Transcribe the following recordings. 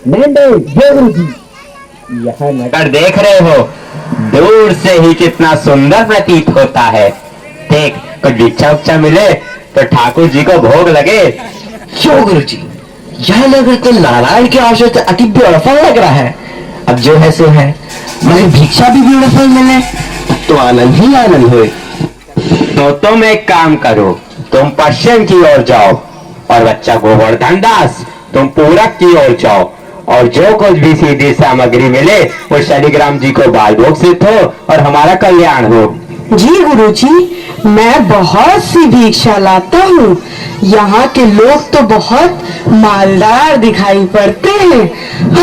जय गुरु जी। यह नगर देख रहे हो, दूर से ही कितना सुंदर प्रतीत होता है। देख, कुछ भिक्षा उच्चा मिले तो ठाकुर जी को भोग लगे। क्यों गुरु जी, यह नगर तो नारायण के आश्रय से अति ब्यूटीफुल लग रहा है। अब जो है सो है, मगर भिक्षा भी ब्यूटीफुल मिले तो आनंद ही आनंद हुए। तो तुम एक काम करो, तुम पश्चिम की ओर जाओ और बच्चा गोवर्धन दास तुम पूरब की ओर जाओ, और जो कुछ भी सीधी सामग्री मिले वो शालिग्राम जी को बाल भोग सिद्ध हो और हमारा कल्याण हो। जी गुरु जी, मैं बहुत सी भिक्षा लाता हूँ। यहाँ के लोग तो बहुत मालदार दिखाई पड़ते हैं।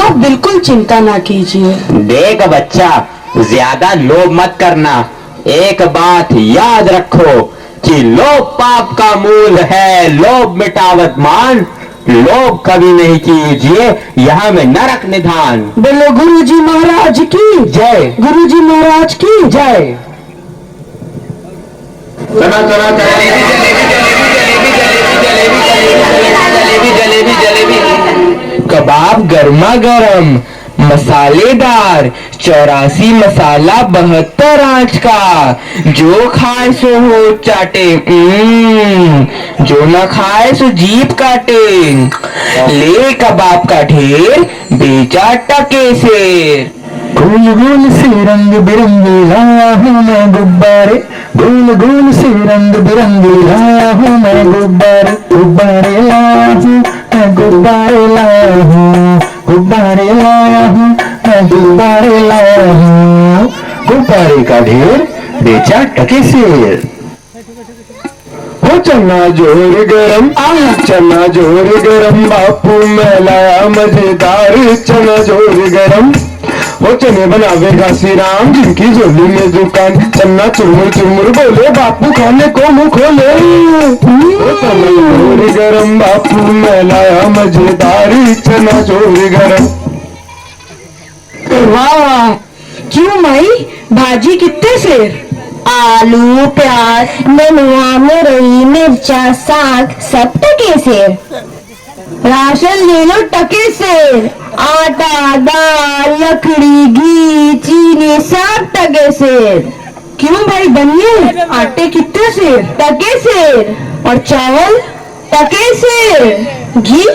आप बिल्कुल चिंता ना कीजिए। देख बच्चा, ज्यादा लोभ मत करना। एक बात याद रखो कि लोभ पाप का मूल है। लोभ मिटावत मान, लोभ कभी नहीं कीजिए, यहाँ में नरक निधान। बोलो गुरु जी महाराज की जय। गुरु जी महाराज की जय। चना चना जलेबी जलेबी कबाब गर्मा गर्म मसालेदार 84 मसाला 72 आंच का। जो खाए सो हो चाटे, जो ना खाए सो जीभ काटे। ले कबाब का ढेर, बेचा टके से। गोल गोल से रंग बिरंगे लाया हूँ मैं गुब्बारे, गोल गोल से रंग बिरंगे लाया हूँ मैं गुब्बारे। गुब्बारे लाया हूँ मैं, गुब्बारे लाया हूँ, गुब्बारे लाया हूँ मैं, गुब्बारे लाया हूँ। गुब्बारे का ढेर, बेचा टके से। हो चना जोर गरम, चना जोर गरम, बापू मैं लाया मजेदार चना जोर गरम। वो चने बनावेगा श्री राम, जिनकी झोली में दुकान। चन्ना चुरमुर चुरमुर बोले, बापू खाने को मुंह खोले। वो चना जोर गरम, बापू मैं लाया मजेदार चना जोर गरम। वाह, क्यों माई, भाजी कितने सेर? आलू प्याज नेनुआ मुरई मिर्चा साग सब टके से। राशन ले लो टके से। आटा दाल लकड़ी घी चीनी सब टके से। क्यों भाई बनिए, आटे कितने सेर? टके से। और चावल? टके से। घी?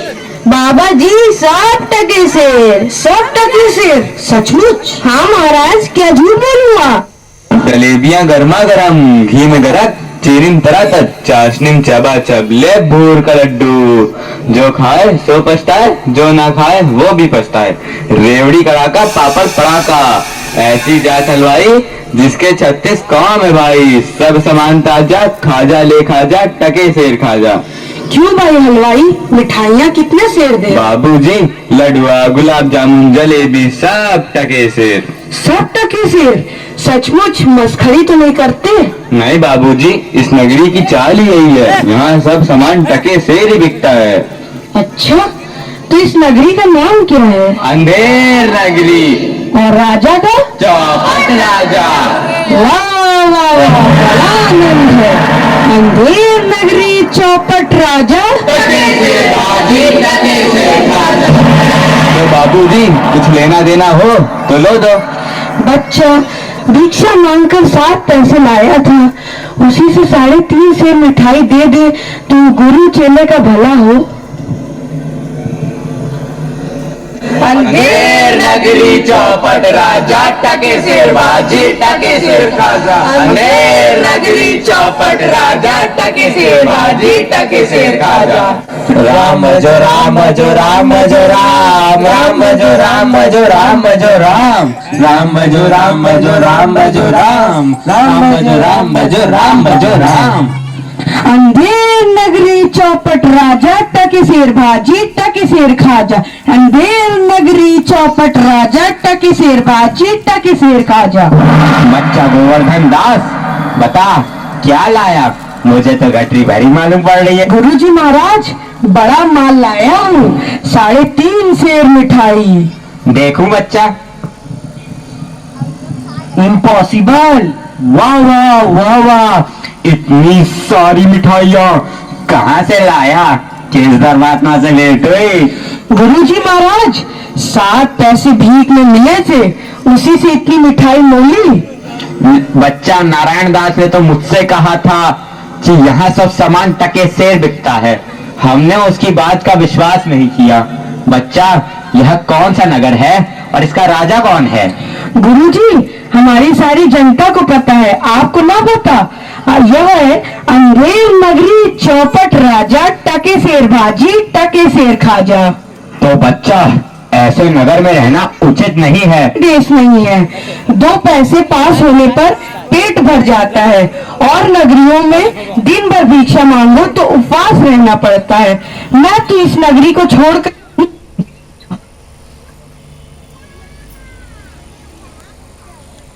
बाबा जी सब टके से। सब टके सेर? सचमुच? हाँ महाराज, क्या झूठ बोलूंगा। जलेबियां गर्मा गर्म, घी में गरक, चीनी तरातक, चाशनी चबाचब, ले भूर का लड्डू। जो खाए सो पछताए, जो ना खाए वो भी पछताए। रेवड़ी कड़ाका पापड़ पड़ाका, ऐसी जात हलवाई जिसके 36 काम है भाई। सब सामान ताजा, खाजा ले खाजा, टके सेर खाजा। क्यों भाई हलवाई, मिठाइयाँ कितने सेर दे? बाबूजी लडुआ गुलाब जामुन जलेबी सब टके सेर। सब टके सेर? सचमुच मस्खरी तो नहीं करते? नहीं बाबूजी, इस नगरी की चाल ही यही है। यहाँ सब सामान टके सेर ही बिकता है। अच्छा, तो इस नगरी का नाम क्या है? अंधेर नगरी। और राजा का? चौपट राजा। वाह वाह वाह, बड़ा आनंद है। अंधेर नगरी चौपट राजा। तो बाबूजी कुछ लेना देना हो तो लो दो। बच्चा भिक्षा मांगकर 7 पैसे लाया था, उसी से 3.5 सेर मिठाई दे दे तो गुरु चेले का भला हो। अंधेर नगरी चौपट राजा, टके सिर बाजी टके सिर खाजा। अंधेर नगरी चौपट राजा, टके सिर बाजी टके सिर खाजा। राम जो राम जो राम जो राम, राम जो राम जो राम जो राम, राम जो राम जो राम जो राम, राम जो राम जो राम जो राम। अंधेर नगरी चौपट राजा, टके सिर भाजी टके सिर खाजा। अंधेर नगरी चौपट राजा, टके सिर भाजी टके सिर खाजा। बच्चा गोवर्धन दास, बता क्या लाया? मुझे तो गठरी भरी मालूम पड़ रही है। गुरुजी महाराज, बड़ा माल लाया हूँ, 3.5 सेर मिठाई। देखूं बच्चा? इम्पॉसिबल। वाह वाह वाह वाह, इतनी सारी मिठाइयाँ कहाँ से लाया? किस धर्मात्मा से भेंट हुई? गुरुजी महाराज, 7 पैसे भीख में मिले थे, उसी से इतनी मिठाई मोली। बच्चा, नारायण दास ने तो मुझसे कहा था कि यहाँ सब सामान टके सेर बिकता है। हमने उसकी बात का विश्वास नहीं किया। बच्चा, यह कौन सा नगर है और इसका राजा कौन है? गुरुजी, हमारी सारी जनता को पता है, आपको ना पता? यह है अंधेर नगरी चौपट राजा टके शेर भाजी टके शेर खाजा। तो बच्चा, ऐसे नगर में रहना उचित नहीं है। देश नहीं है, 2 पैसे पास होने पर पेट भर जाता है, और नगरियों में दिन भर भिक्षा मांगो तो उपवास रहना पड़ता है। मैं तो इस नगरी को छोड़कर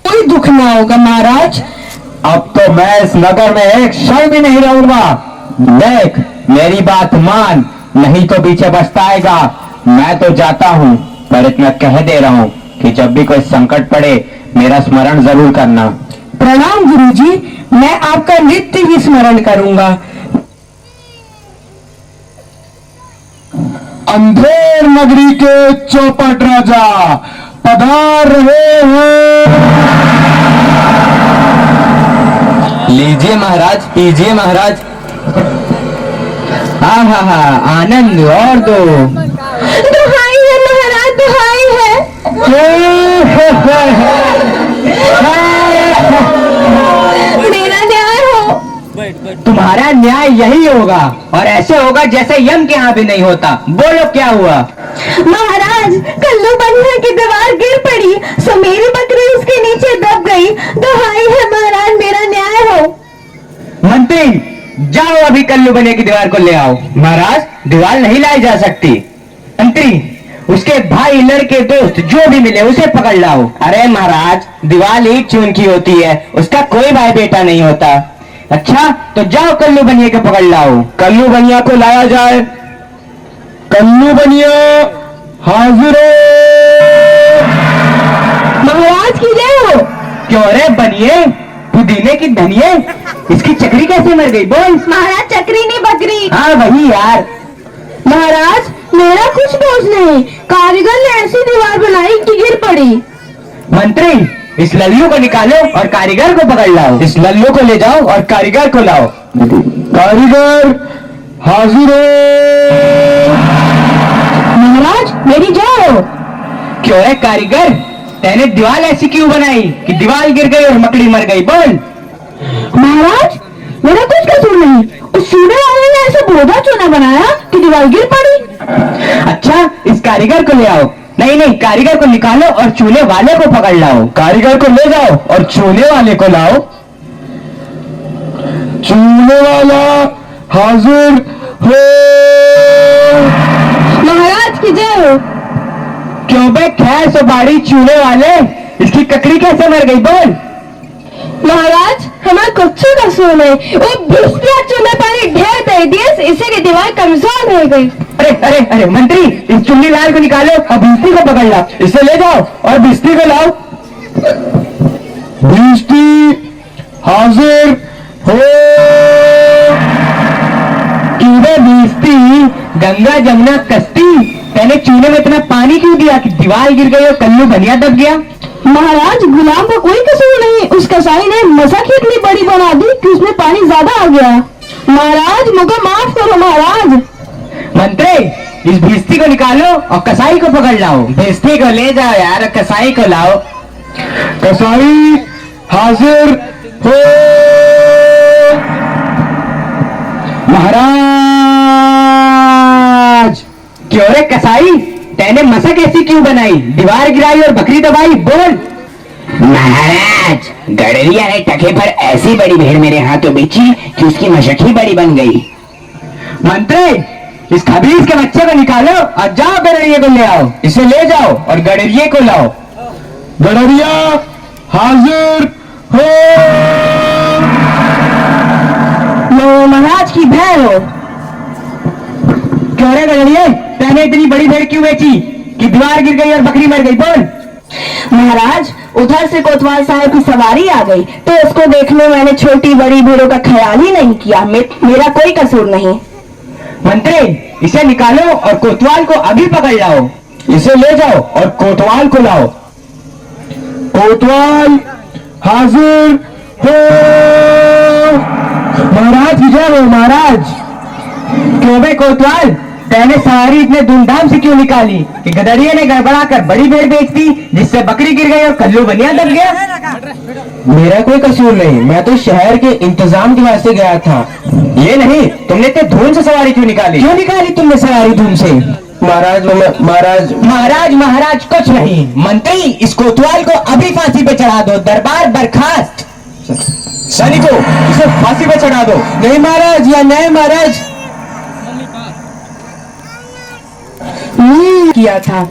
कोई दुख ना होगा महाराज। अब तो मैं इस नगर में एक क्षण भी नहीं रहूंगा। देख, मेरी बात मान, नहीं तो पीछे पछताएगा। मैं तो जाता हूँ, पर इतना कह दे रहा हूँ कि जब भी कोई संकट पड़े मेरा स्मरण जरूर करना। प्रणाम गुरुजी, मैं आपका नित्य ही स्मरण करूंगा। अंधेर नगरी के चौपट राजा पधार रहे हैं। लीजिए महाराज, पीजिए महाराज। हाँ हाँ हाँ, आनंद और दो। दुहाई है महाराज, दुहाई है। मेरा न्याय हो। तुम्हारा न्याय यही होगा, और ऐसे होगा जैसे यम के यहाँ भी नहीं होता। बोलो क्या हुआ? महाराज, कल्लू बनिया की दीवार गिर पड़ी, सो मेरी बकरी उसके नीचे दब गई। दुहाई है महाराज, मेरा न्याय हो। मंत्री, जाओ अभी कल्लू बनिया की दीवार को ले आओ। महाराज, दीवार नहीं लाई जा सकती। मंत्री, उसके भाई, लड़के, दोस्त जो भी मिले उसे पकड़ लाओ। अरे महाराज, दीवार एक चून की होती है, उसका कोई भाई बेटा नहीं होता। अच्छा, तो जाओ कल्लू बनिया को पकड़ लाओ। कल्लू बनिया को लाया जाए। कल्लू बनिया हाजिर हो। महाराज की जय हो। क्यों रे बनिए, पुदीने की धनिये, इसकी चक्री कैसे मर गई? बोल। महाराज, चक्री नहीं बकरी। हाँ वही यार। महाराज, मेरा कुछ दोष नहीं, कारीगर ने ऐसी दीवार बनाई कि गिर पड़ी। मंत्री, इस लल्लू को निकालो और कारीगर को पकड़ लाओ। इस लल्लू को ले जाओ और कारीगर को लाओ। कारीगर हाजिर हो। महाराज, मेरी जय हो। क्यों रे कारीगर, तेने दीवार ऐसी क्यों बनाई कि दीवार गिर गई और मकड़ी मर गई? बोल। महाराज, मेरा कुछ कसूर नहीं, उस चूने वाले ने ऐसा बोधा चूना बनाया कि दीवार गिर पड़ी। अच्छा, इस कारीगर को ले आओ। नहीं नहीं, कारीगर को निकालो और चूने वाले को पकड़ लाओ। कारीगर को ले जाओ और चूने वाले को लाओ। चूने वाला हाजिर हो। महाराज की जय हो। क्यों बे खैर सबाड़ी, चूने वाले, इसकी ककड़ी कैसे मर गई? बोल। महाराज, हमारा कुछ कसूर नहीं, वो बिस्तिया चूने पानी ढेर दे दिए, इसे की दीवार कमजोर हो गई। अरे अरे अरे मंत्री, इस चुन्नी लाल को निकालो और भिस्ती को पकड़ लाओ। इसे ले जाओ और भिस्ती को लाओ। भिस्ती हाजिर हो। क्यों भिस्ती, गंगा जमुना कश्ती, मैंने चूने में इतना पानी क्यों दिया कि दीवार गिर गई और कल्लू बनिया दब गया? महाराज, गुलाम का कोई कसूर नहीं, उस कसाई ने मशक ही इतनी बड़ी बना दी कि उसमें पानी ज्यादा आ गया। महाराज, मुझे माफ करो महाराज। मंत्री, इस भिस्ती को निकालो और कसाई को पकड़ लाओ। भिस्ती को ले जाओ यार, कसाई को लाओ। कसाई हाजिर हो। महाराज, क्यों रे कसाई, तेने मशक ऐसी क्यों बनाई, दीवार गिराई और बकरी दबाई? बोल। महाराज, गडरिया ने टके पर ऐसी बड़ी भीड़ मेरे हाथों बेची कि उसकी मशक ही बड़ी बन गई। मंत्री, इस खबीज के बच्चे को निकालो और जाओ गडरिये को ले आओ। इसे ले जाओ और गडरिये को लाओ। गडरिया हाजिर हो। महाराज की भैर हो। क्यों रे गडरिये, तेने इतनी बड़ी भेड़ क्यों बेची कि दीवार गिर गई और बकरी मर गई? बोल। महाराज, उधर से कोतवाल साहब की सवारी आ गई, तो उसको देखने मैंने छोटी बड़ी भीड़ों का ख्याल ही नहीं किया। मेरा कोई कसूर नहीं। मंत्री, इसे निकालो और कोतवाल को अभी पकड़ लाओ। इसे ले जाओ और कोतवाल को लाओ। कोतवाल हाजिर हो। महाराज विजय हो महाराज। क्यों बे कोतवाल, तेने सवारी इतने धूमधाम से क्यों निकाली कि गदरिये ने गड़बड़ा कर बड़ी भेड़ बेच दी, जिससे बकरी गिर गई और कल्लू बनिया दब गया? मेरा कोई कसूर नहीं, मैं तो शहर के इंतजाम की वजह से गया था। ये नहीं, तुमने इतने धूम से सवारी क्यों निकाली? क्यों निकाली तुमने सवारी धूम से? महाराज महाराज महाराज महाराज कुछ नहीं। मंत्री, इस कोतवाल को अभी फांसी पे चढ़ा दो। दरबार बर्खास्त। सैनिकों, इसे फांसी पे चढ़ा दो। नहीं महाराज, या नहीं महाराज। किया था,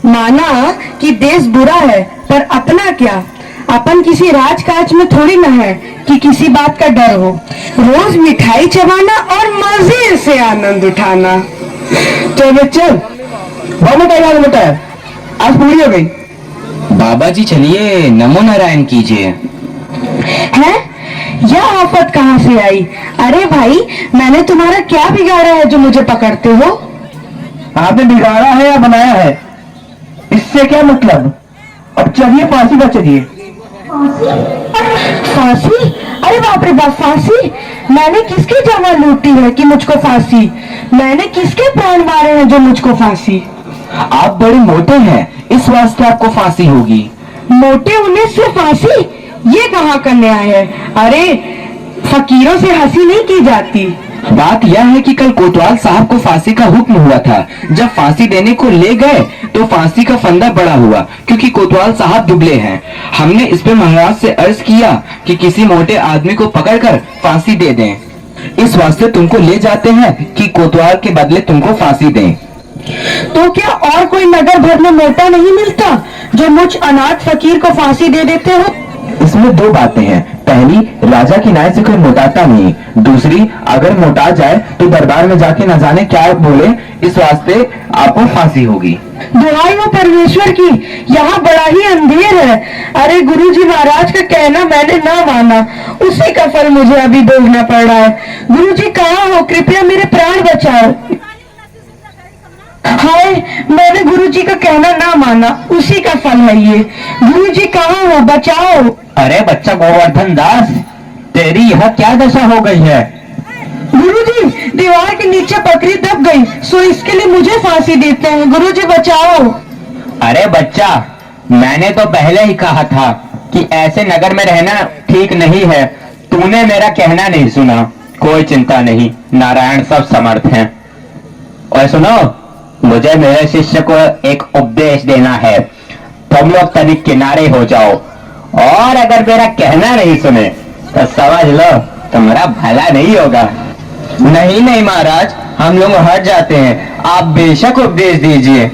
माना कि देश बुरा है, पर अपना क्या, अपन किसी राजकाज में थोड़ी ना है कि किसी बात का डर हो। रोज मिठाई चबाना और मजे से आनंद उठाना। चल बच्चे, बहुत मोटा है, आज पूरी हो गई। बाबा जी चलिए, नमो नारायण कीजिए। है यह आफत कहाँ से आई? अरे भाई, मैंने तुम्हारा क्या बिगाड़ा है जो मुझे पकड़ते हो? आपने बिगाड़ा है या बनाया है, इससे क्या मतलब। अब चलिए फांसी पर चलिए। फांसी? अरे बाप रे बाप, फांसी? मैंने किसकी जान लूटी है कि मुझको फांसी? मैंने किसके प्राण मारे हैं जो मुझको फांसी? आप बड़े मोटे हैं, इस वास्ते आपको फांसी होगी। मोटे होने से फांसी? ये कहाँ का न्याय है? अरे फकीरों से हंसी नहीं की जाती। बात यह है कि कल कोतवाल साहब को फांसी का हुक्म हुआ था। जब फांसी देने को ले गए तो फांसी का फंदा बड़ा हुआ, क्योंकि कोतवाल साहब दुबले हैं। हमने इस पे महाराज से अर्ज किया कि किसी मोटे आदमी को पकड़कर फांसी दे दें। इस वास्ते तुमको ले जाते हैं कि कोतवाल के बदले तुमको फांसी दें। तो क्या और कोई नगर भर में मोटा नहीं मिलता जो मुझ अनाथ फकीर को फांसी दे देते हो? इसमें दो बातें हैं। पहली, राजा की न्याय से कोई मोटाता नहीं। दूसरी, अगर मोटा जाए तो दरबार में जाके न जाने क्या बोले, इस वास्ते आपको फांसी होगी। दुहाई हो परमेश्वर की, यहाँ बड़ा ही अंधेर है। अरे गुरुजी महाराज का कहना मैंने ना माना, उसी का फल मुझे अभी भोगना पड़ रहा है। गुरुजी कहाँ हो? कृपया मेरे प्राण बचाओ। हाय, मैंने गुरुजी का कहना ना माना, उसी का फल है ये। गुरुजी कहाँ हो? बचाओ। अरे बच्चा गोवर्धन दास, तेरी यह क्या दशा हो गई है? गुरुजी, दीवार के नीचे बकरी दब गई, सो इसके लिए मुझे फांसी देते हैं। गुरुजी बचाओ। अरे बच्चा, मैंने तो पहले ही कहा था कि ऐसे नगर में रहना ठीक नहीं है। तूने मेरा कहना नहीं सुना। कोई चिंता नहीं, नारायण सब समर्थ हैं। और सुनो, मुझे मेरे शिष्य को एक उपदेश देना है। तुम लोग तनिक किनारे हो जाओ, और अगर मेरा कहना नहीं सुने तो समझ लो तुम्हारा भला नहीं होगा। नहीं नहीं महाराज, हम लोग हट जाते हैं, आप बेशक उपदेश दीजिए।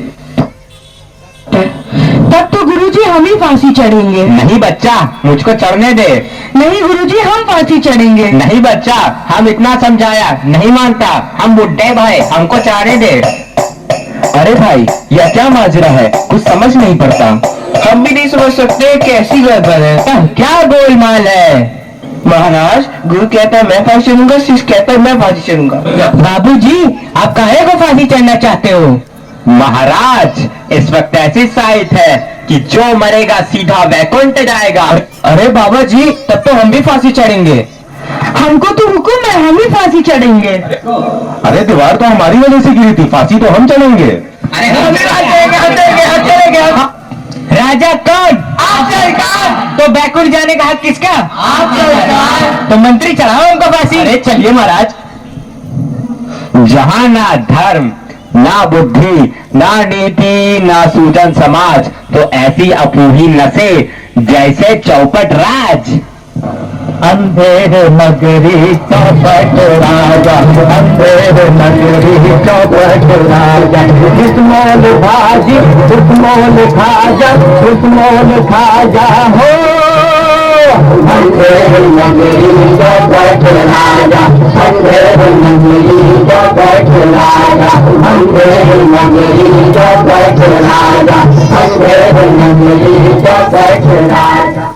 तब तो गुरुजी हम ही फांसी चढ़ेंगे। नहीं बच्चा, मुझको चढ़ने दे। नहीं गुरुजी, हम फांसी चढ़ेंगे। नहीं बच्चा, हम इतना समझाया, नहीं मानता। हम बुड्ढे भाई, हमको चढ़ने दे। अरे भाई, यह क्या माजरा है, कुछ समझ नहीं पड़ता। हम भी नहीं समझ सकते कैसी गड़बड़ है। क्या गोलमाल है? महाराज, गुरु कहता है मैं फांसी चढ़ूंगा, शिष्य कहता है मैं फांसी चढ़ूंगा। बाबूजी, आप काहे को फांसी चढ़ना चाहते हो? महाराज, इस वक्त ऐसी साइट है कि जो मरेगा सीधा वैकुंठ जाएगा। अरे बाबा जी, तब तो हम भी फांसी चढ़ेंगे। हमको तो हुक्म है, हम ही फांसी चढ़ेंगे। अरे दीवार तो हमारी वजह से गिरी थी, फांसी तो हम चढ़ेंगे। अरे हम चढ़ेंगे। राजा कौन? आप सरकार। तो वैकुंठ जाने का हक किसका? आप सरकार। तो मंत्री चढ़ाओ उनको फांसी। अरे चलिए महाराज। जहाँ ना धर्म, ना बुद्धि, ना नीति, ना सूजन समाज, तो ऐसी अपूही नसे जैसे चौपट राज। अंधेर नगरी चौपट राजा, अंधेर नगरी चौपट राजा, जिसमोल भाजी उसमोल खाजा, उसमोल खाजा हो। अंधेर नगरी चौपट राजा, अंधेर नगरी चौपट राजा, अंधेर नगरी चौपट राजा, अंधेर नगरी चौपट राजा।